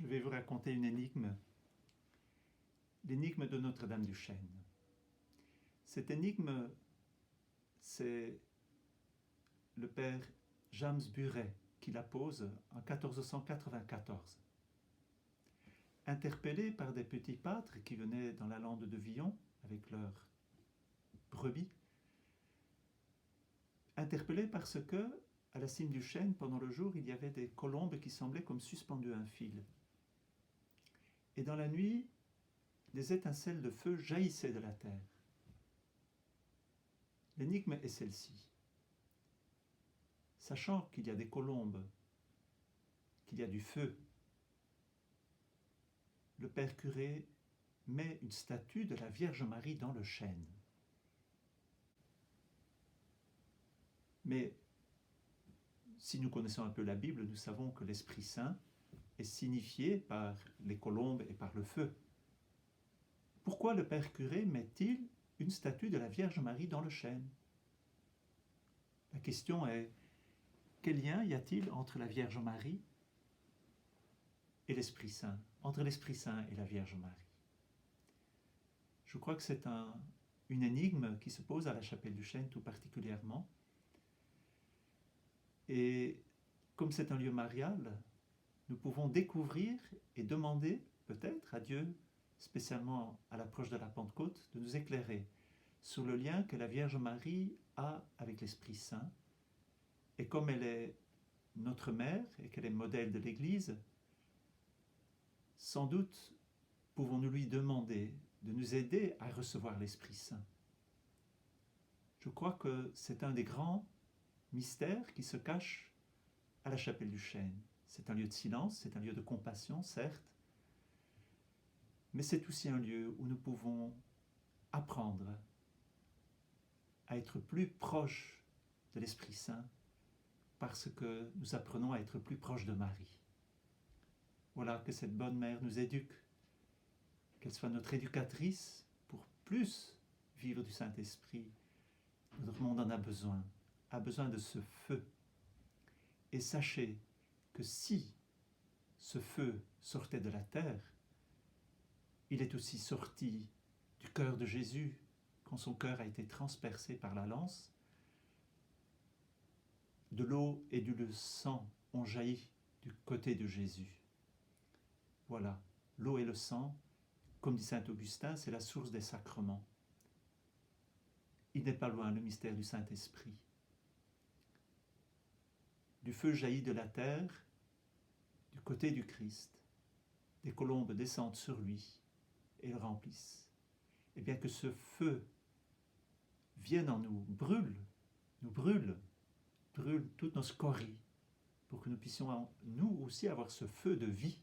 Je vais vous raconter une énigme, l'énigme de Notre-Dame du Chêne. Cette énigme, c'est le père James Buret qui la pose en 1494. Interpellé par des petits pâtres qui venaient dans la lande de Villon avec leurs brebis, interpellé parce que, à la cime du chêne, pendant le jour, il y avait des colombes qui semblaient comme suspendues à un fil. Et dans la nuit, des étincelles de feu jaillissaient de la terre. L'énigme est celle-ci. Sachant qu'il y a des colombes, qu'il y a du feu, le père curé met une statue de la Vierge Marie dans le chêne. Mais si nous connaissons un peu la Bible, nous savons que l'Esprit Saint est signifié par les colombes et par le feu. Pourquoi le père curé met-il une statue de la Vierge Marie dans le chêne? La question est, quel lien y a-t-il entre la Vierge Marie et l'Esprit Saint, entre l'Esprit Saint et la Vierge Marie? Je crois que c'est une énigme qui se pose à la chapelle du Chêne tout particulièrement. Et comme c'est un lieu marial, nous pouvons découvrir et demander peut-être à Dieu, spécialement à l'approche de la Pentecôte, de nous éclairer sur le lien que la Vierge Marie a avec l'Esprit Saint. Et comme elle est notre mère et qu'elle est modèle de l'Église, sans doute pouvons-nous lui demander de nous aider à recevoir l'Esprit Saint. Je crois que c'est un des grands mystères qui se cache à la chapelle du Chêne. C'est un lieu de silence, c'est un lieu de compassion, certes, mais c'est aussi un lieu où nous pouvons apprendre à être plus proches de l'Esprit Saint parce que nous apprenons à être plus proches de Marie. Voilà, que cette bonne mère nous éduque, qu'elle soit notre éducatrice pour plus vivre du Saint-Esprit. Notre monde en a besoin de ce feu. Et sachez que si ce feu sortait de la terre, il est aussi sorti du cœur de Jésus, quand son cœur a été transpercé par la lance. De l'eau et du sang ont jailli du côté de Jésus. Voilà, l'eau et le sang, comme dit saint Augustin, c'est la source des sacrements. Il n'est pas loin le mystère du Saint-Esprit. Du feu jaillit de la terre, du côté du Christ. Des colombes descendent sur lui et le remplissent. Et bien que ce feu vienne en nous, brûle toutes nos scories, pour que nous puissions nous aussi avoir ce feu de vie,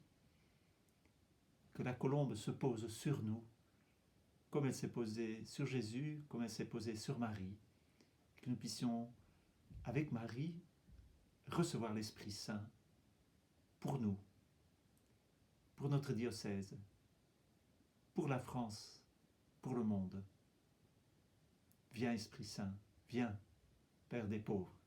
que la colombe se pose sur nous, comme elle s'est posée sur Jésus, comme elle s'est posée sur Marie, que nous puissions, avec Marie, recevoir l'Esprit Saint pour nous, pour notre diocèse, pour la France, pour le monde. Viens Esprit Saint, viens, Père des pauvres.